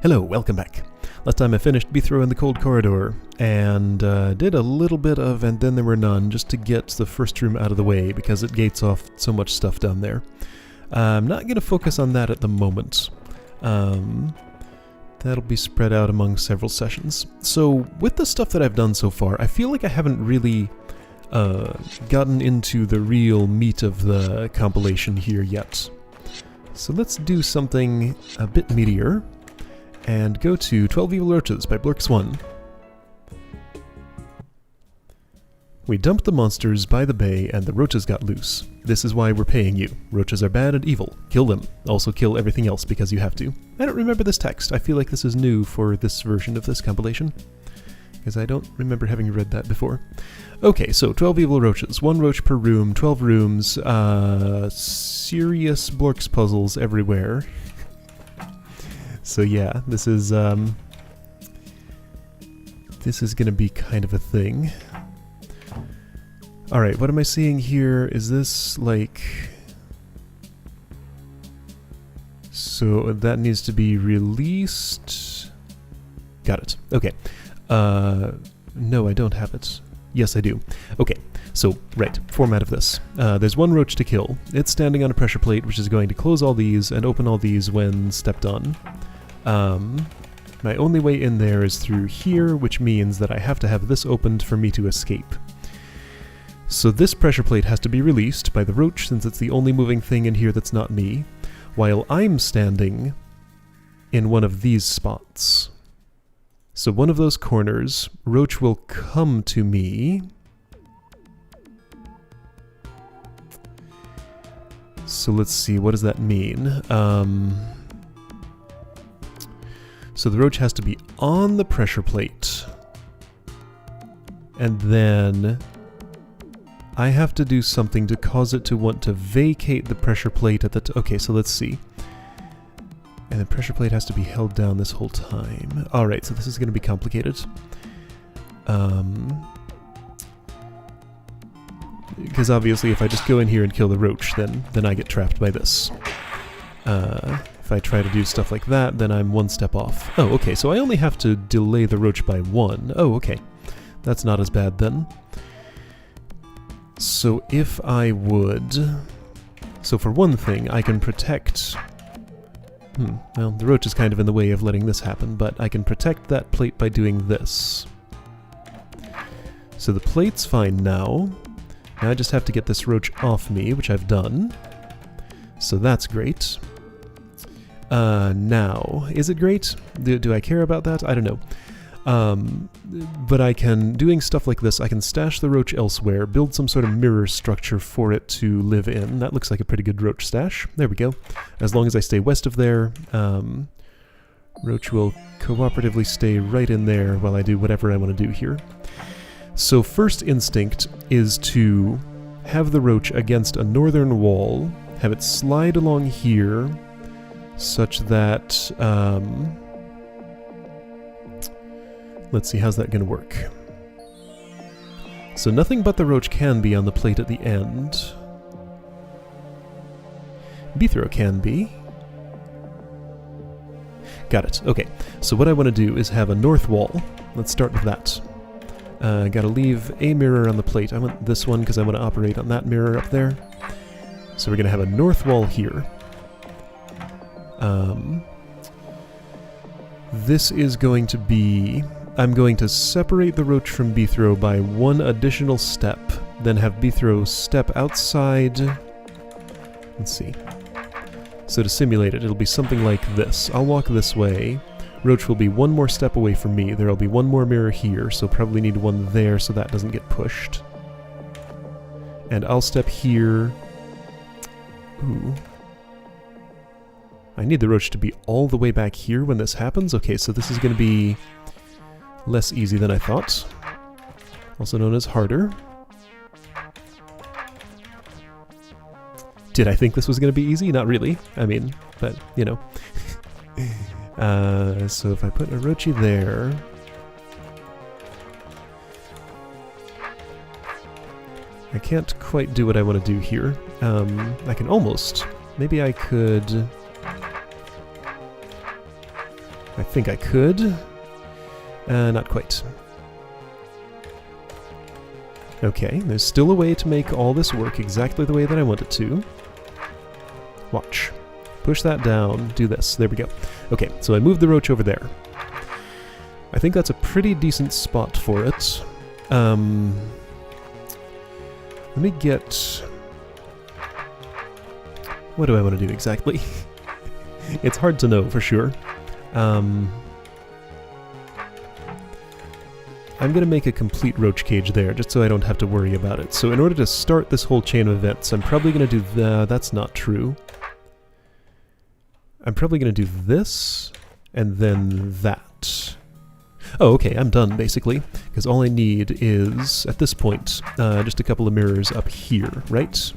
Hello, welcome back. Last time I finished Bithro in the Cold Corridor, and did a little bit of And Then There Were None just to get the first room out of the way, because it gates off so much stuff down there. I'm not going to focus on that at the moment. That'll be spread out among several sessions. So, with the stuff that I've done so far, I feel like I haven't really gotten into the real meat of the compilation here yet. So let's do something a bit meatier, and go to 12 Evil Roaches by blorx1. We dumped the monsters by the bay and the roaches got loose. This is why we're paying you. Roaches are bad and evil. Kill them. Also kill everything else because you have to. I don't remember this text. I feel like this is new for this version of this compilation, because I don't remember having read that before. Okay, so 12 Evil Roaches. 1 roach per room, 12 rooms, serious blorx puzzles everywhere. So yeah, this is gonna be kind of a thing. Alright, what am I seeing here? Is this like... So that needs to be released... Got it. Okay. No, I don't have it. Yes, I do. Okay, so, right, format of this. There's 1 roach to kill. It's standing on a pressure plate, which is going to close all these and open all these when stepped on. My only way in there is through here, which means that I have to have this opened for me to escape. So this pressure plate has to be released by the roach, since it's the only moving thing in here that's not me, while I'm standing in one of these spots. So one of those corners, roach will come to me. So let's see, what does that mean? So the roach has to be on the pressure plate. And then I have to do something to cause it to want to vacate the pressure plate at the okay, so let's see. And the pressure plate has to be held down this whole time. Alright, so this is going to be complicated. Because obviously if I just go in here and kill the roach, then I get trapped by this. If I try to do stuff like that, then I'm 1 step off. Oh, okay, so I only have to delay the roach by 1. Oh, okay. That's not as bad then. So if I would... So for one thing, I can protect... well, the roach is kind of in the way of letting this happen, but I can protect that plate by doing this. So the plate's fine now. Now I just have to get this roach off me, which I've done. So that's great. Now, is it great? Do I care about that? I don't know. But I can, doing stuff like this, I can stash the roach elsewhere, build some sort of mirror structure for it to live in. That looks like a pretty good roach stash. There we go. As long as I stay west of there, roach will cooperatively stay right in there while I do whatever I want to do here. So first instinct is to have the roach against a northern wall, have it slide along here, such that, let's see, how's that going to work? So nothing but the roach can be on the plate at the end. Bithro can be. Got it. Okay, so what I want to do is have a north wall. Let's start with that. Gotta leave a mirror on the plate. I want this one because I want to operate on that mirror up there. So we're going to have a north wall here. This is going to be... I'm going to separate the roach from Bithro by 1 additional step, then have Bithro step outside. Let's see. So to simulate it, it'll be something like this. I'll walk this way. Roach will be 1 more step away from me. There'll be 1 more mirror here, so probably need 1 there so that doesn't get pushed. And I'll step here. Ooh. I need the roach to be all the way back here when this happens. Okay, so this is going to be less easy than I thought. Also known as harder. Did I think this was going to be easy? Not really. I mean, but, you know. So if I put a roachy there... I can't quite do what I want to do here. I can almost... Maybe I could... I think I could. Not quite. Okay, there's still a way to make all this work exactly the way that I want it to. Watch. Push that down, do this. There we go. Okay, so I moved the roach over there. I think that's a pretty decent spot for it. Let me get... What do I want to do exactly? It's hard to know for sure. I'm going to make a complete roach cage there, just so I don't have to worry about it. So in order to start this whole chain of events, I'm probably going to do that's not true. I'm probably going to do this, and then that. Oh, okay, I'm done, basically, because all I need is, at this point, just a couple of mirrors up here, right?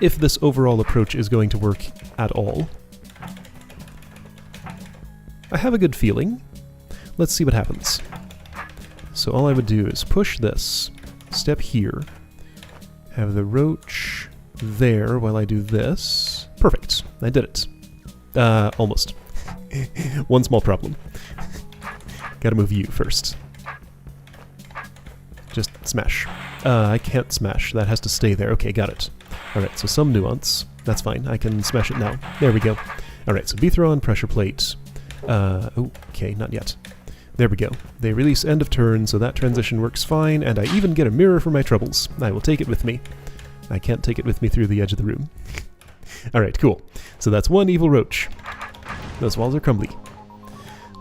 If this overall approach is going to work at all. I have a good feeling. Let's see what happens. So all I would do is push this, step here, have the roach there while I do this. Perfect, I did it. Almost. One small problem. Gotta move you first. Just smash. I can't smash, that has to stay there. Okay, got it. Alright, so some nuance. That's fine, I can smash it now. There we go. Alright, so V-throw on pressure plate. Okay, not yet. There we go. They release end of turn, so that transition works fine, and I even get a mirror for my troubles. I will take it with me. I can't take it with me through the edge of the room. Alright, cool. So that's one evil roach. Those walls are crumbly.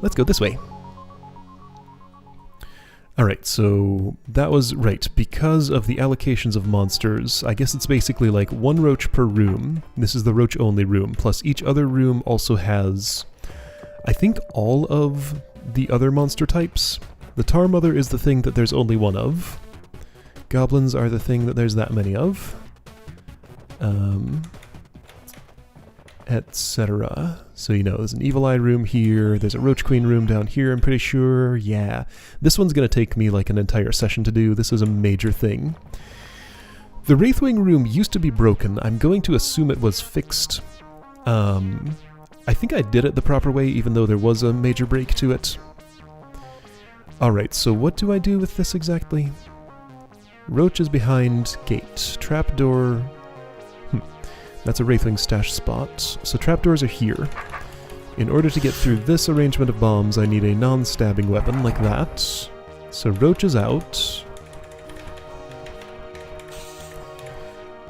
Let's go this way. Alright, so that was right. Because of the allocations of monsters, I guess it's basically like one roach per room. This is the roach-only room, plus each other room also has, I think, all of the other monster types. The Tar Mother is the thing that there's only one of. Goblins are the thing that there's that many of. Etc. So, you know, there's an Evil Eye room here, there's a Roach Queen room down here, I'm pretty sure. Yeah. This one's gonna take me like an entire session to do. This is a major thing. The Wraithwing room used to be broken. I'm going to assume it was fixed. I think I did it the proper way, even though there was a major break to it. Alright, so what do I do with this exactly? Roach is behind gate. Trapdoor... That's a Wraithwing stash spot. So trapdoors are here. In order to get through this arrangement of bombs, I need a non-stabbing weapon like that. So Roach is out.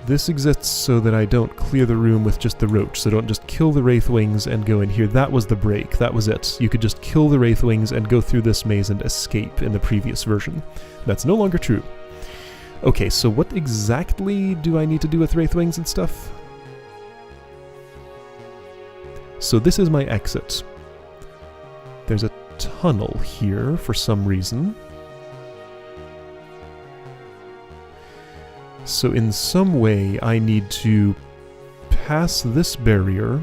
This exists so that I don't clear the room with just the roach, so don't just kill the Wraithwings and go in here. That was the break, that was it. You could just kill the Wraithwings and go through this maze and escape in the previous version. That's no longer true. Okay, so what exactly do I need to do with Wraithwings and stuff? So this is my exit. There's a tunnel here for some reason. So in some way I need to pass this barrier,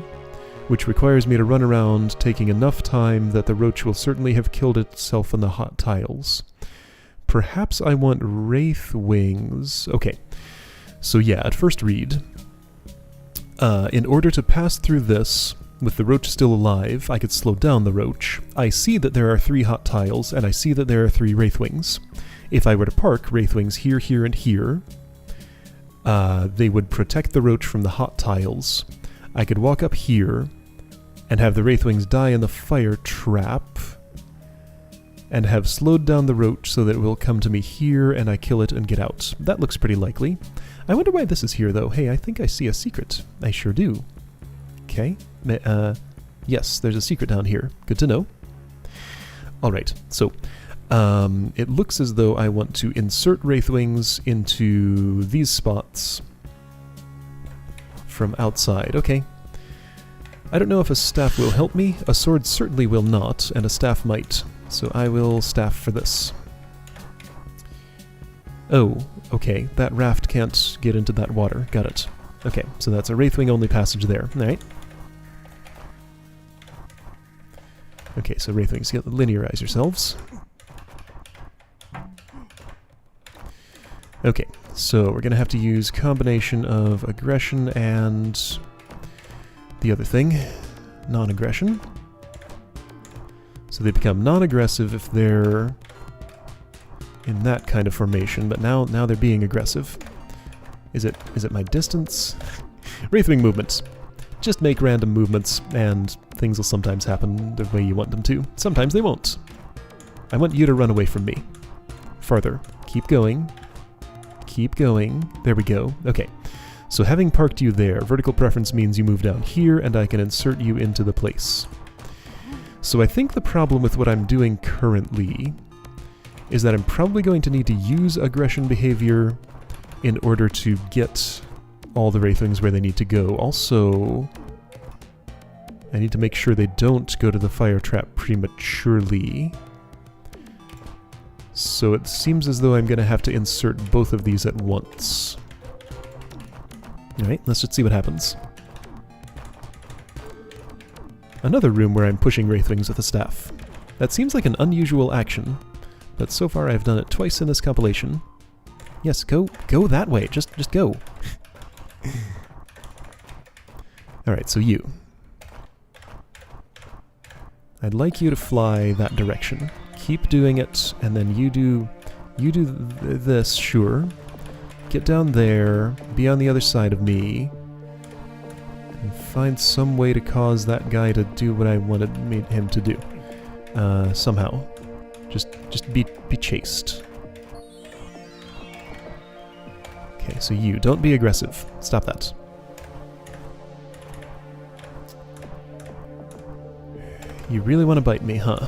which requires me to run around taking enough time that the roach will certainly have killed itself in the hot tiles. Perhaps I want Wraithwings. Okay, so yeah, at first read. In order to pass through this, with the roach still alive, I could slow down the roach. I see that there are 3 hot tiles, and I see that there are 3 Wraithwings. If I were to park Wraithwings here, here, and here, they would protect the roach from the hot tiles. I could walk up here and have the Wraithwings die in the fire trap and have slowed down the roach so that it will come to me here and I kill it and get out. That looks pretty likely. I wonder why this is here though. Hey, I think I see a secret. I sure do. Okay. Yes, there's a secret down here. Good to know. Alright, so it looks as though I want to insert Wraithwings into these spots from outside. Okay. I don't know if a staff will help me. A sword certainly will not, and a staff might. So I will staff for this. Oh, okay. That raft can't get into that water. Got it. Okay, so that's a Wraithwing only passage there. Alright. Okay, so Wraithwings, linearize yourselves. Okay, so we're gonna have to use combination of aggression and the other thing, non-aggression. So they become non-aggressive if they're in that kind of formation, but now they're being aggressive. Is it my distance? Wraithwing movements. Just make random movements, and things will sometimes happen the way you want them to. Sometimes they won't. I want you to run away from me. Farther. Keep going. Keep going. There we go. Okay. So having parked you there, vertical preference means you move down here, and I can insert you into the place. So I think the problem with what I'm doing currently is that I'm probably going to need to use aggression behavior in order to get all the Wraithlings where they need to go. Also, I need to make sure they don't go to the fire trap prematurely. So it seems as though I'm going to have to insert both of these at once. Alright, let's just see what happens. Another room where I'm pushing Wraithlings with a staff. That seems like an unusual action, but so far I've done it twice in this compilation. Yes, go that way. Just go. Alright, so you. I'd like you to fly that direction. Keep doing it, and then you do this, sure. Get down there, be on the other side of me, and find some way to cause that guy to do what I wanted him to do. Somehow. Just be chased. Okay, so you, don't be aggressive. Stop that. You really want to bite me, huh?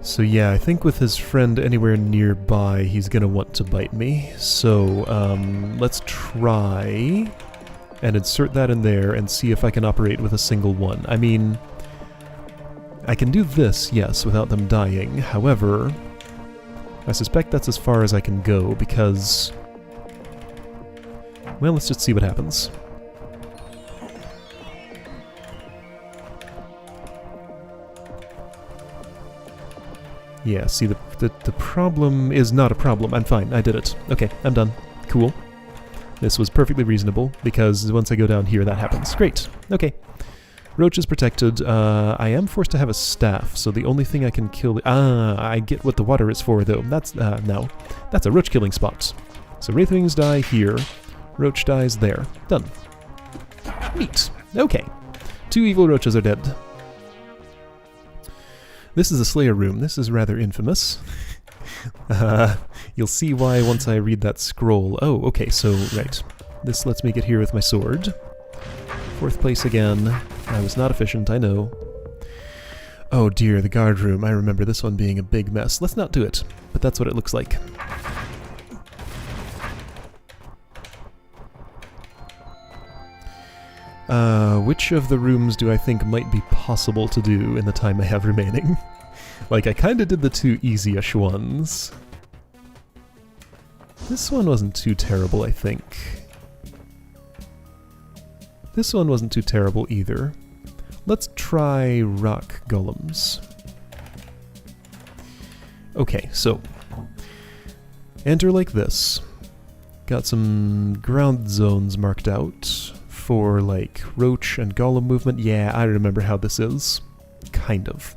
So yeah, I think with his friend anywhere nearby, he's gonna want to bite me. So, let's try and insert that in there and see if I can operate with a single one. I mean, I can do this, yes, without them dying. However, I suspect that's as far as I can go because... well, let's just see what happens. Yeah, see, the problem is not a problem. I'm fine. I did it. Okay, I'm done. Cool. This was perfectly reasonable, because once I go down here, that happens. Great. Okay. Roach is protected. I am forced to have a staff, so the only thing I can kill... I get what the water is for, though. That's, no. That's a roach killing spot. So Wraithlings die here. Roach dies there. Done. Neat. Okay. 2 evil roaches are dead. This is a Slayer room. This is rather infamous. You'll see why once I read that scroll. Oh, okay, so, right. This lets me get here with my sword. 4th place again. I was not efficient, I know. Oh dear, the guard room. I remember this one being a big mess. Let's not do it, but that's what it looks like. Which of the rooms do I think might be possible to do in the time I have remaining? Like, I kinda did the 2 easy-ish ones. This one wasn't too terrible, I think. This one wasn't too terrible either. Let's try rock golems. Okay, so... enter like this. Got some ground zones marked out for, like, roach and golem movement. Yeah, I remember how this is. Kind of.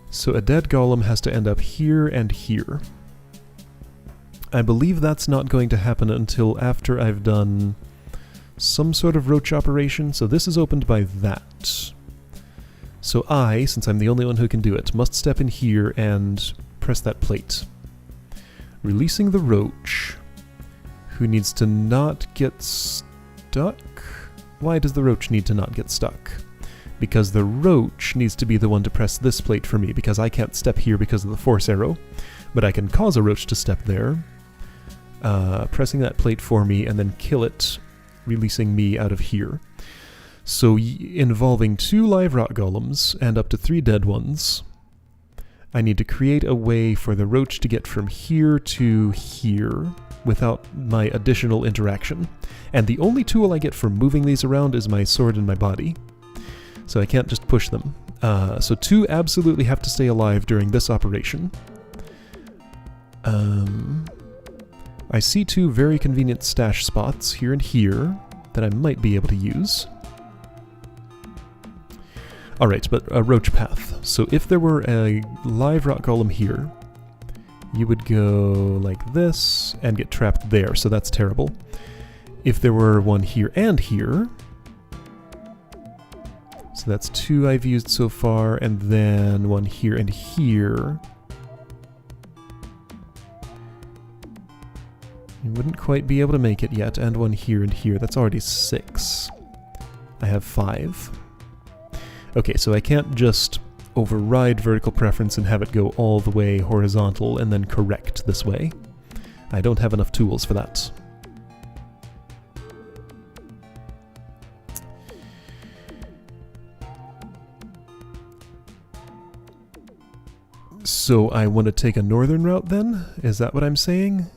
So a dead golem has to end up here and here. I believe that's not going to happen until after I've done some sort of roach operation, so this is opened by that. So I, since I'm the only one who can do it, must step in here and press that plate. Releasing the roach, who needs to not get stuck? Why does the roach need to not get stuck? Because the roach needs to be the one to press this plate for me, because I can't step here because of the force arrow, but I can cause a roach to step there, pressing that plate for me, and then kill it, releasing me out of here. So involving 2 live rot golems and up to 3 dead ones, I need to create a way for the roach to get from here to here without my additional interaction. And the only tool I get for moving these around is my sword and my body. So I can't just push them. So 2 absolutely have to stay alive during this operation. I see 2 very convenient stash spots here and here. that I might be able to use. Alright, but a roach path. So if there were a live rock golem here, you would go like this and get trapped there, so that's terrible. If there were one here and here, so that's 2 I've used so far, and then one here and here. You wouldn't quite be able to make it yet, and one here and here. That's already 6. I have 5. Okay, so I can't just override vertical preference and have it go all the way horizontal and then correct this way. I don't have enough tools for that. So I want to take a northern route then? Is that what I'm saying?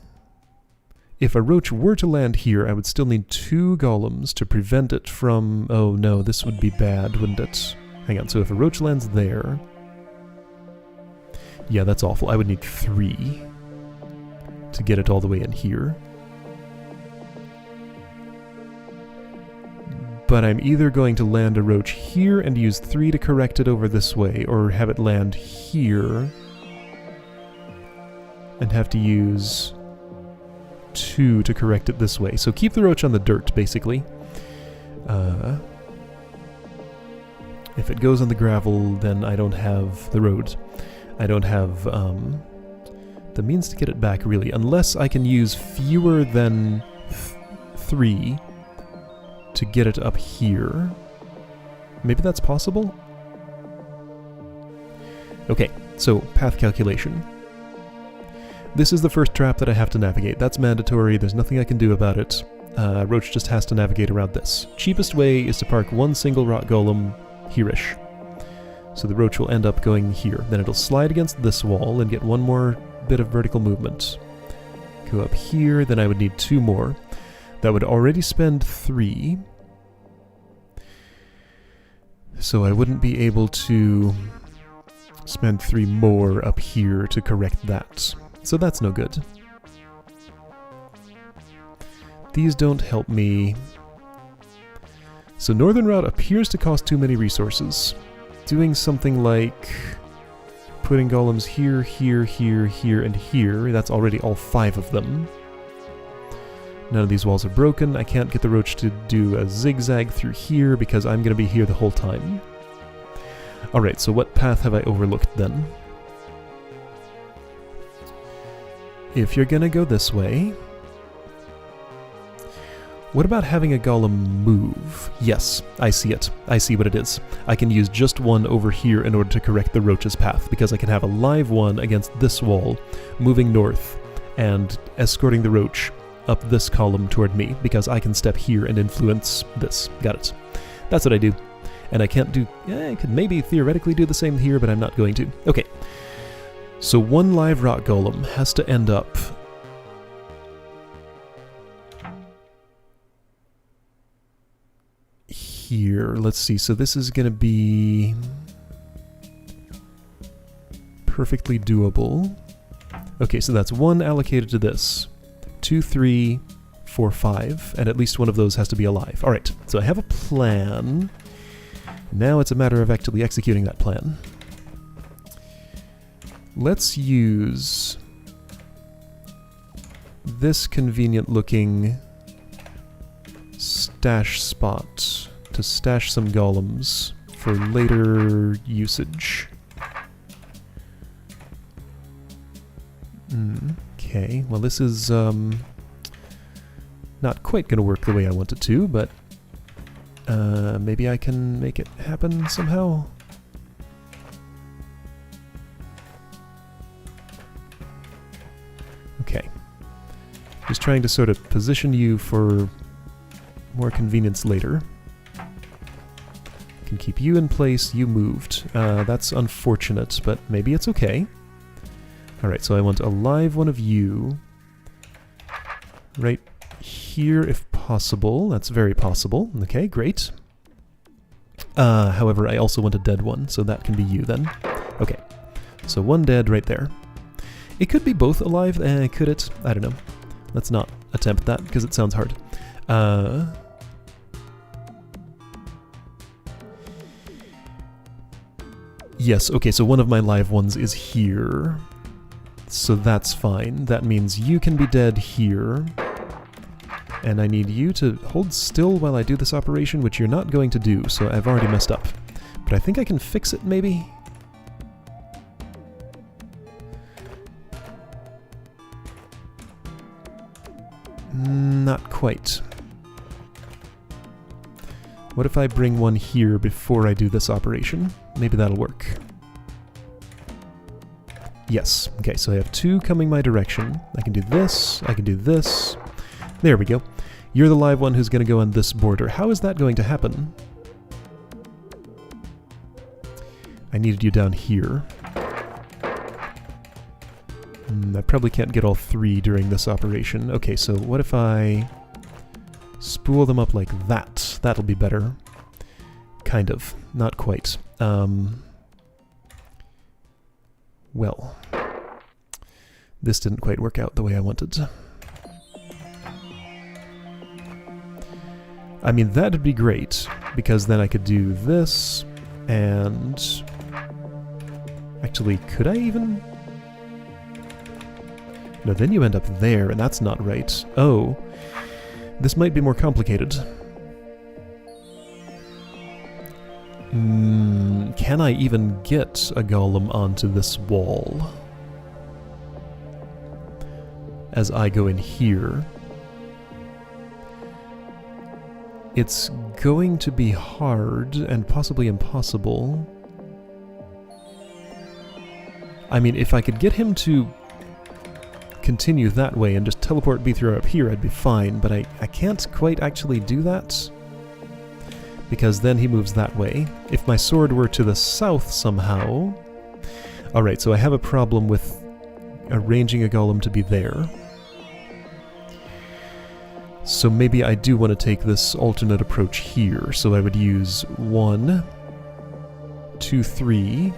If a roach were to land here, I would still need 2 golems to prevent it from... Oh no, this would be bad, wouldn't it? Hang on, so if a roach lands there... Yeah, that's awful. I would need 3 to get it all the way in here. But I'm either going to land a roach here and use 3 to correct it over this way, or have it land here and have to use 2 to correct it this way. So keep the roach on the dirt, basically. If it goes on the gravel, then I don't have the road. I don't have the means to get it back, really, unless I can use fewer than 3 to get it up here. Maybe that's possible? Okay, so path calculation. This is the first trap that I have to navigate. That's mandatory, there's nothing I can do about it. Roach just has to navigate around this. Cheapest way is to park one single rock golem here-ish. So the roach will end up going here. Then it'll slide against this wall and get one more bit of vertical movement. Go up here, then I would need 2 more. That would already spend 3. So I wouldn't be able to spend 3 more up here to correct that. So that's no good. These don't help me. So Northern Route appears to cost too many resources. Doing something like putting golems here, here, here, here, and here. That's already all 5 of them. None of these walls are broken. I can't get the roach to do a zigzag through here because I'm going to be here the whole time. Alright, so what path have I overlooked then? If you're going to go this way... What about having a golem move? Yes, I see it. I see what it is. I can use just one over here in order to correct the roach's path, because I can have a live one against this wall, moving north, and escorting the roach up this column toward me, because I can step here and influence this. Got it. That's what I do. And I can't do... I could maybe theoretically do the same here, but I'm not going to. Okay. So one live rock golem has to end up... here. Let's see, so this is going to be perfectly doable. Okay, so that's 1 allocated to this. 2, 3, 4, 5, and at least one of those has to be alive. Alright, so I have a plan. Now it's a matter of actually executing that plan. Let's use this convenient-looking stash spot to stash some golems for later usage. Okay, well this is not quite going to work the way I want it to, but maybe I can make it happen somehow. Okay. Just trying to sort of position you for more convenience later. Can keep you in place, you moved. That's unfortunate, but maybe it's okay. Alright, so I want a live one of you right here if possible. That's very possible. Okay, great. However, I also want a dead one, so that can be you then. Okay, so 1 dead right there. It could be both alive, could it? I don't know. Let's not attempt that, because it sounds hard. Yes, okay, so one of my live ones is here. So that's fine. That means you can be dead here. And I need you to hold still while I do this operation, which you're not going to do, so I've already messed up. But I think I can fix it, maybe? Not quite. What if I bring one here before I do this operation? Maybe that'll work. Yes. Okay, so I have two coming my direction. I can do this, I can do this. There we go. You're the live one who's going to go on this border. How is that going to happen? I needed you down here. I probably can't get all three during this operation. Okay, so what if I spool them up like that? That'll be better. Kind of. Not quite. Well, this didn't quite work out the way I wanted. I mean, that'd be great, because then I could do this, and... Actually, could I even... No, then you end up there, and that's not right. Oh, this might be more complicated. Can I even get a golem onto this wall? As I go in here. It's going to be hard, and possibly impossible. I mean, if I could get him to continue that way and just teleport B-through up here, I'd be fine, but I can't quite actually do that, because then he moves that way. If my sword were to the south somehow... Alright, so I have a problem with arranging a golem to be there. So maybe I do want to take this alternate approach here, so I would use 1, 2, 3...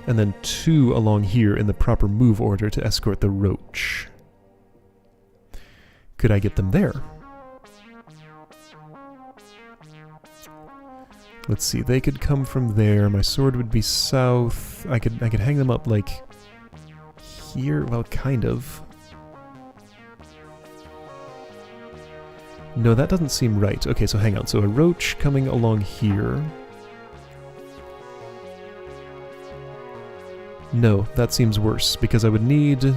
and then 2 along here in the proper move order to escort the roach. Could I get them there? Let's see, they could come from there, my sword would be south, I could hang them up like here, well, kind of. No, that doesn't seem right. Okay, so hang on, so a roach coming along here. No, that seems worse, because I would need a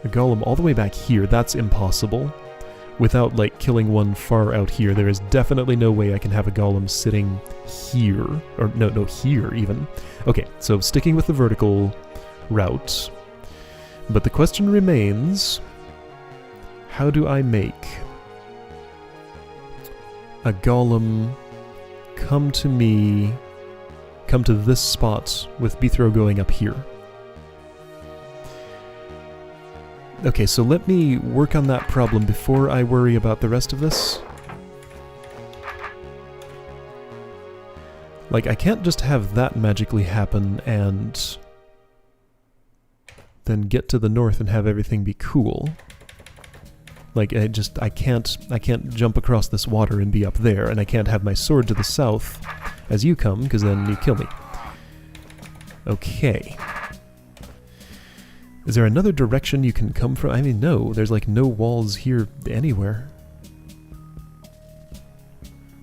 golem all the way back here. That's impossible. Without, like, killing one far out here, there is definitely no way I can have a golem sitting here. Or, no, here, even. Okay, so sticking with the vertical route. But the question remains, how do I make a golem come to me... come to this spot with B-throw going up here? Okay, so let me work on that problem before I worry about the rest of this. Like, I can't just have that magically happen and then get to the north and have everything be cool. Like, I can't jump across this water and be up there, and I can't have my sword to the south as you come, because then you kill me. Okay. Is there another direction you can come from? I mean, no, there's like no walls here anywhere.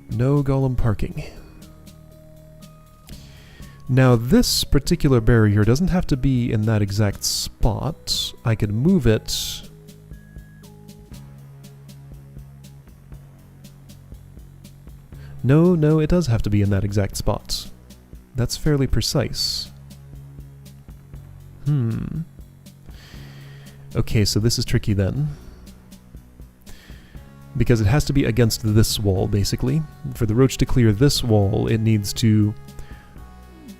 No golem parking. Now, this particular barrier doesn't have to be in that exact spot. I could move it... No, it does have to be in that exact spot. That's fairly precise. Okay, so this is tricky then. Because it has to be against this wall, basically. For the roach to clear this wall, it needs to...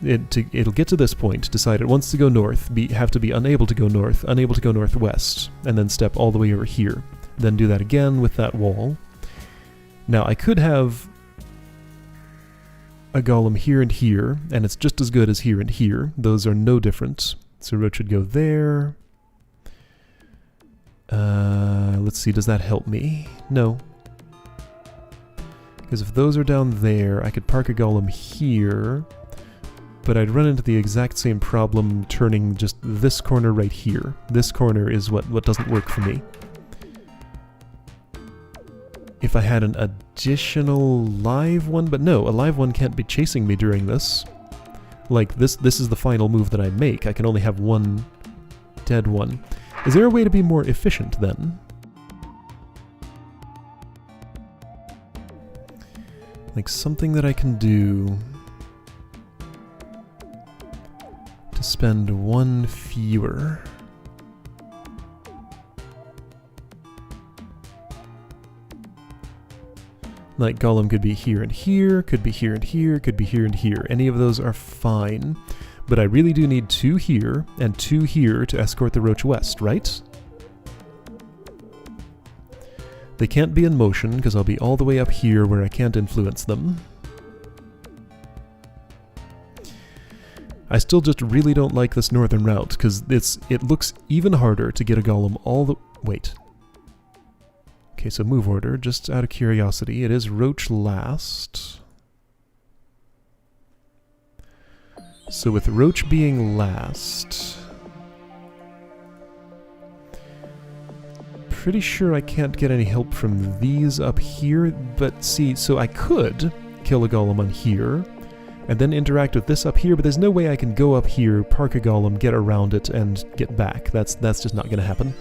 It'll get to this point, decide it wants to go north, have to be unable to go north, unable to go northwest, and then step all the way over here. Then do that again with that wall. Now, I could have a golem here and here, and it's just as good as here and here. Those are no different. So roach should go there. Let's see, does that help me? No. Because if those are down there, I could park a golem here. but I'd run into the exact same problem turning just this corner right here. This corner is what doesn't work for me. If I had an additional live one, but no, a live one can't be chasing me during this. Like, this is the final move that I make. I can only have one dead one. Is there a way to be more efficient, then? Like, something that I can do to spend one fewer. Like, Golem could be here and here, could be here and here, could be here and here. Any of those are fine. But I really do need 2 here and 2 here to escort the Roach west, right? They can't be in motion, because I'll be all the way up here where I can't influence them. I still just really don't like this northern route, because it looks even harder to get a Golem all the... Wait. Okay, so move order, just out of curiosity. It is Roach last. So with Roach being last... Pretty sure I can't get any help from these up here, but see, so I could kill a Golem on here, and then interact with this up here, but there's no way I can go up here, park a Golem, get around it, and get back. That's just not going to happen.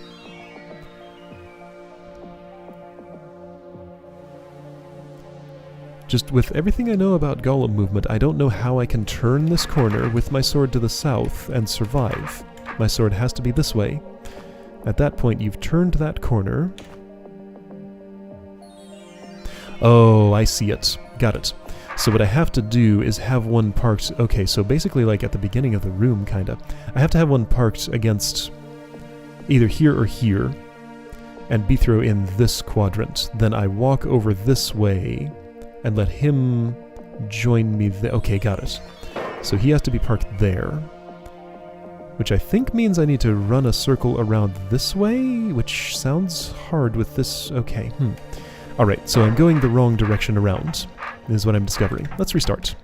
Just with everything I know about Golem movement, I don't know how I can turn this corner with my sword to the south and survive. My sword has to be this way. At that point, you've turned that corner. Oh, I see it. Got it. So what I have to do is have one parked... Okay, so basically like at the beginning of the room, kinda. I have to have one parked against either here or here, and Bithro in this quadrant. Then I walk over this way and let him join me there. Okay, got it. So he has to be parked there, which I think means I need to run a circle around this way, which sounds hard with this. Okay, Alright, so I'm going the wrong direction around, is what I'm discovering. Let's restart.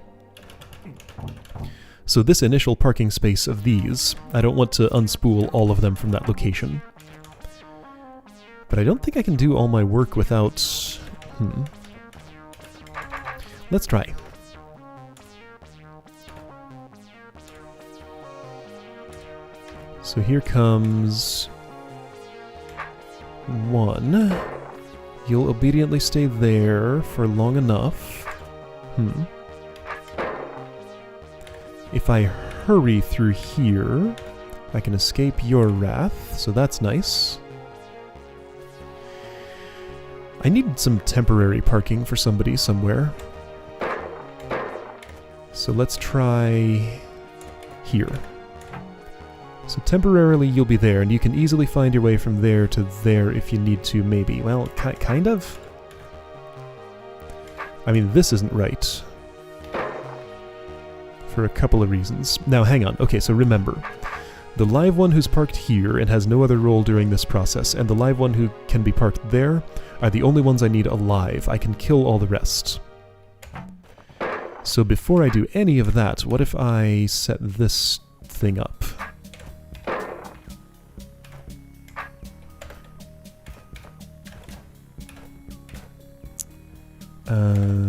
So this initial parking space of these, I don't want to unspool all of them from that location. But I don't think I can do all my work without... Let's try. So here comes 1. You'll obediently stay there for long enough. If I hurry through here, I can escape your wrath, so that's nice. I need some temporary parking for somebody somewhere. So let's try here. So temporarily you'll be there, and you can easily find your way from there to there if you need to, maybe. Well, kind of? I mean, this isn't right. For a couple of reasons. Now, hang on. Okay, so remember. The live one who's parked here and has no other role during this process, and the live one who can be parked there, are the only ones I need alive. I can kill all the rest. So before I do any of that, what if I set this thing up?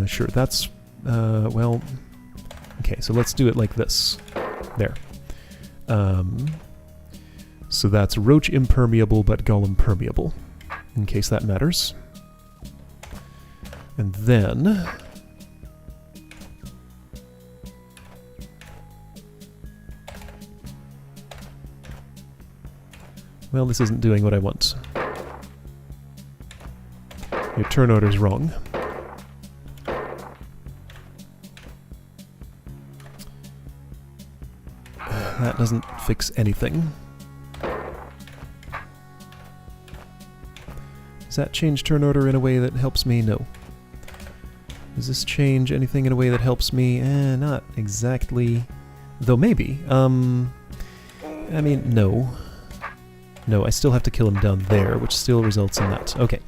Sure, that's, well, okay, so let's do it like this. There. So that's Roach impermeable, but Golem permeable, in case that matters. And then... Well, this isn't doing what I want. Your turn order's wrong. That doesn't fix anything. Does that change turn order in a way that helps me? No. Does this change anything in a way that helps me? Not exactly. Though maybe. I mean, no. No, I still have to kill him down there, which still results in that. Okay.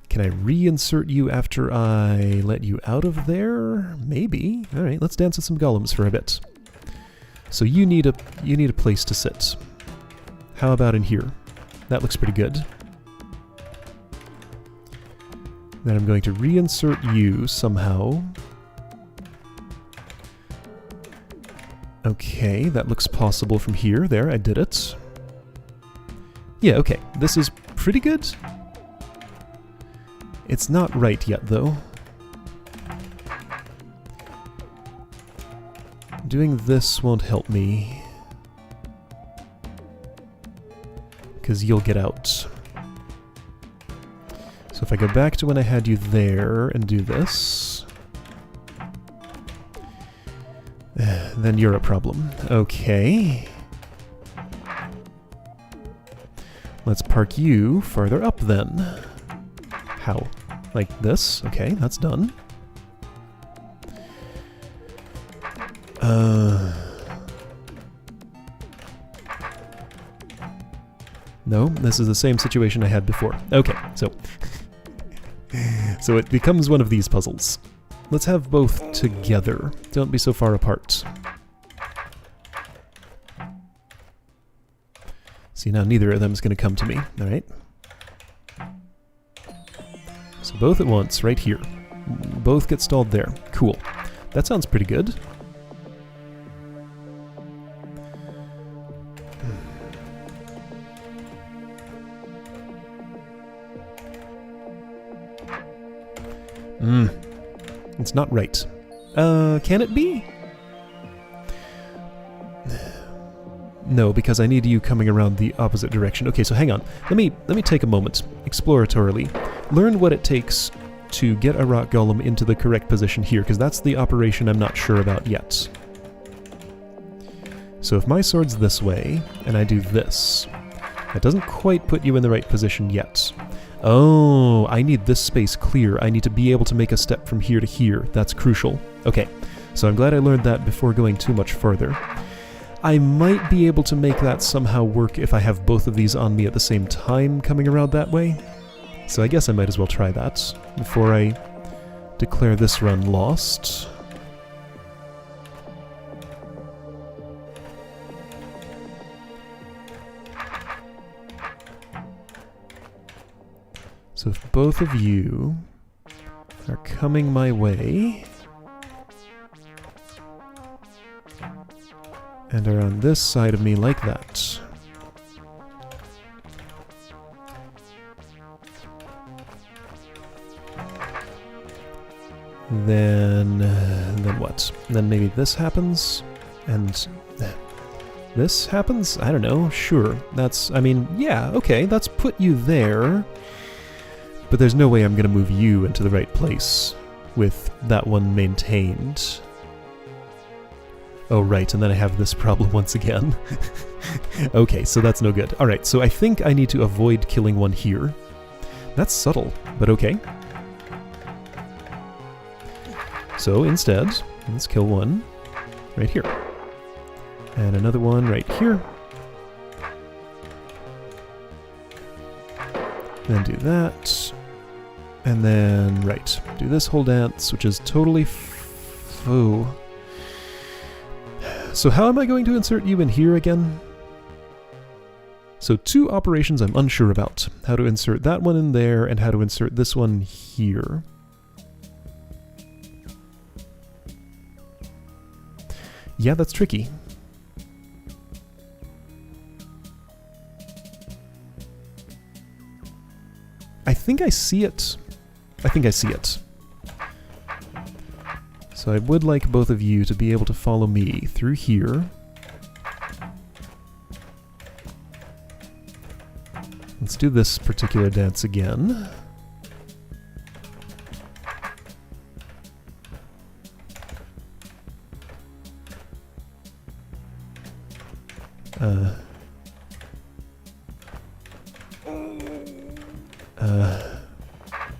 Can I reinsert you after I let you out of there? Maybe. All right, let's dance with some golems for a bit. So you need a place to sit. How about in here? That looks pretty good. Then I'm going to reinsert you somehow. Okay, that looks possible from here. There, I did it. Yeah, okay. This is pretty good. It's not right yet, though. Doing this won't help me. Because you'll get out. So if I go back to when I had you there and do this... then you're a problem. Okay. Let's park you farther up then. How? Like this? Okay, that's done. No, this is the same situation I had before. Okay, so... so it becomes one of these puzzles. Let's have both together. Don't be so far apart. See, now neither of them is going to come to me, alright? So both at once, right here. Both get stalled there. Cool. That sounds pretty good. It's not right. Can it be? No, because I need you coming around the opposite direction. Okay, so hang on. Let me take a moment, exploratorily. Learn what it takes to get a rock golem into the correct position here, because that's the operation I'm not sure about yet. So if my sword's this way, and I do this, that doesn't quite put you in the right position yet. Oh, I need this space clear. I need to be able to make a step from here to here. That's crucial. Okay, so I'm glad I learned that before going too much further. I might be able to make that somehow work if I have both of these on me at the same time coming around that way. So I guess I might as well try that before I declare this run lost. So if both of you are coming my way and are on this side of me like that, then what? Then maybe this happens, and this happens? I don't know, sure. That's, I mean, yeah, okay, that's put you there. But there's no way I'm going to move you into the right place with that one maintained. Oh, right, and then I have this problem once again. Okay, so that's no good. Alright, so I think I need to avoid killing one here. That's subtle, but okay. So instead, let's kill one right here. And another one right here. Then do that. And then, right, do this whole dance, which is totally faux. So how am I going to insert you in here again? So two operations I'm unsure about. How to insert that one in there, and how to insert this one here. Yeah, that's tricky. I think I see it. I think I see it. So I would like both of you to be able to follow me through here. Let's do this particular dance again.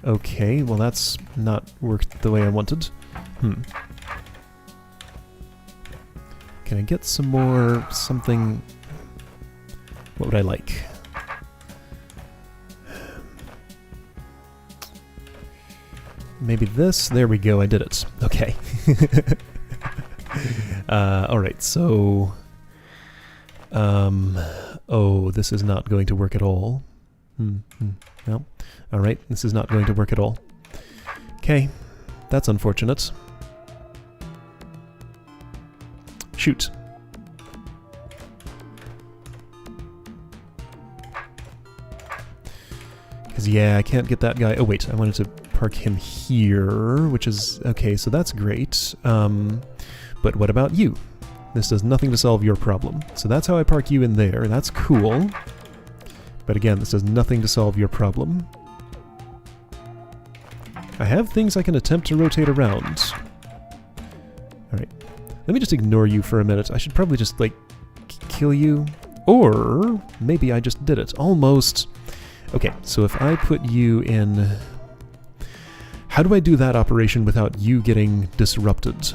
Okay, well that's not worked the way I wanted. Can I get some more something? What would I like? maybe this? There we go, I did it. Okay. Alright, so... oh, this is not going to work at all. No. Alright, this is not going to work at all. Okay, that's unfortunate. Shoot. Because, yeah, I can't get that guy... Oh, wait, I wanted to park him here, which is... Okay, so that's great. But what about you? This does nothing to solve your problem. So that's how I park you in there. That's cool. But again, this does nothing to solve your problem. I have things I can attempt to rotate around. Alright. Let me just ignore you for a minute. I should probably just, like, kill you. Or maybe I just did it. Almost. Okay, so if I put you in... How do I do that operation without you getting disrupted?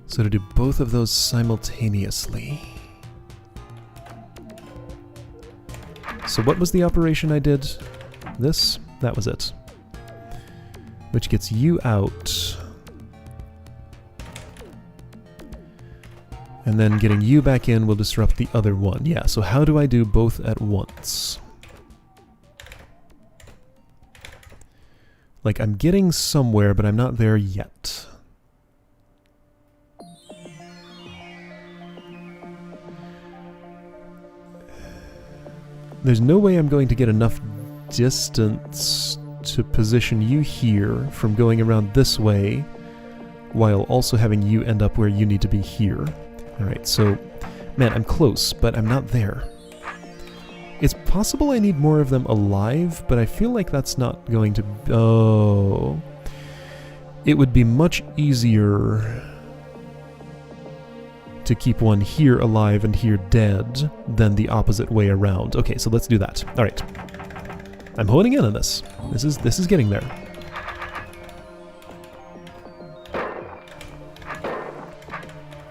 So to do both of those simultaneously. So what was the operation I did? This? That was it. Which gets you out. And then getting you back in will disrupt the other one. Yeah, so how do I do both at once? Like, I'm getting somewhere, but I'm not there yet. There's no way I'm going to get enough distance to position you here from going around this way, while also having you end up where you need to be here. Alright, so, man, I'm close, but I'm not there. It's possible I need more of them alive, but I feel like that's not going to... Oh... It would be much easier to keep one here alive and here dead than the opposite way around. Okay, so let's do that. Alright. I'm honing in on this. This is getting there.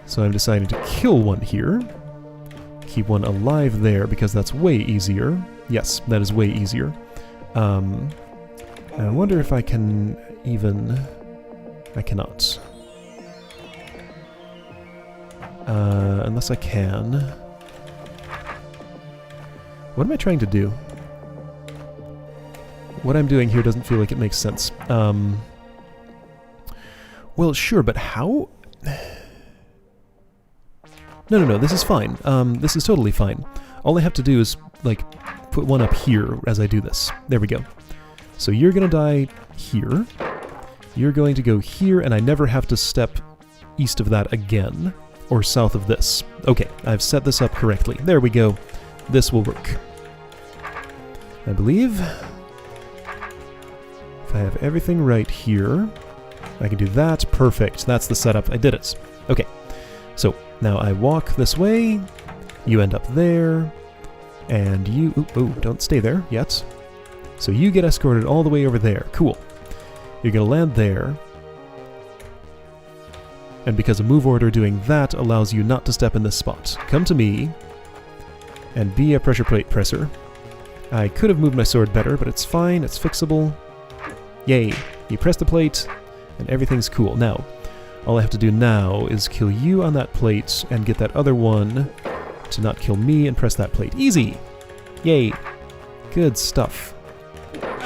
So I'm deciding to kill one here. Keep one alive there because that's way easier. Yes, that is way easier. And I wonder if I can even... I cannot. Unless I can. What am I trying to do? What I'm doing here doesn't feel like it makes sense. Well, sure, but how... No, this is fine. This is totally fine. All I have to do is, like, put one up here as I do this. There we go. So you're gonna die here. You're going to go here, and I never have to step east of that again. Or south of this. Okay, I've set this up correctly. There we go. This will work. I believe. If I have everything right here, I can do that. Perfect. That's the setup. I did it. Okay. So, now I walk this way. You end up there. And you... Oh, don't stay there yet. So you get escorted all the way over there. Cool. You're going to land there. And because a move order doing that allows you not to step in this spot. Come to me, and be a pressure plate presser. I could have moved my sword better, but it's fine, it's fixable. Yay, you press the plate, and everything's cool. Now, all I have to do now is kill you on that plate, and get that other one to not kill me, and press that plate. Easy! Yay. Good stuff.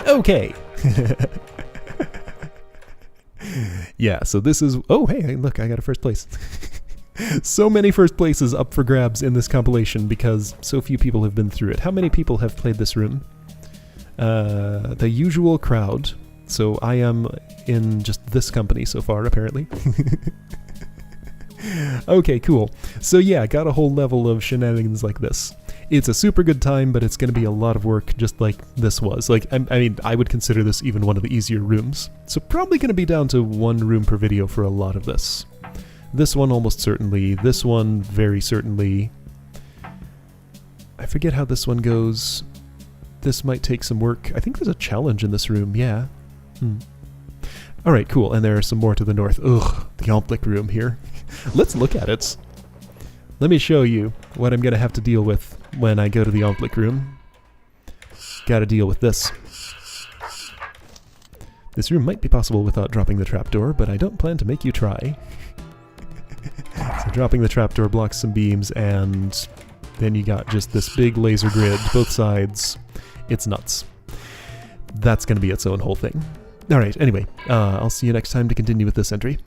Okay! Yeah, so this is... Oh, hey, look, I got a first place. So many first places up for grabs in this compilation because so few people have been through it. How many people have played this room? The usual crowd. So I am in just this company so far, apparently. Okay, cool. So yeah, got a whole level of shenanigans like this. It's a super good time, but it's going to be a lot of work just like this was. Like, I mean, I would consider this even one of the easier rooms. So probably going to be down to one room per video for a lot of this. This one almost certainly. This one very certainly. I forget how this one goes. This might take some work. I think there's a challenge in this room, yeah. Alright, cool. And there are some more to the north. Ugh, the Omplic room here. Let's look at it. Let me show you what I'm going to have to deal with when I go to the Omplic room. Gotta deal with this. This room might be possible without dropping the trapdoor, but I don't plan to make you try. So dropping the trapdoor blocks some beams, and then you got just this big laser grid, both sides. It's nuts. That's gonna be its own whole thing. Alright, anyway, I'll see you next time to continue with this entry.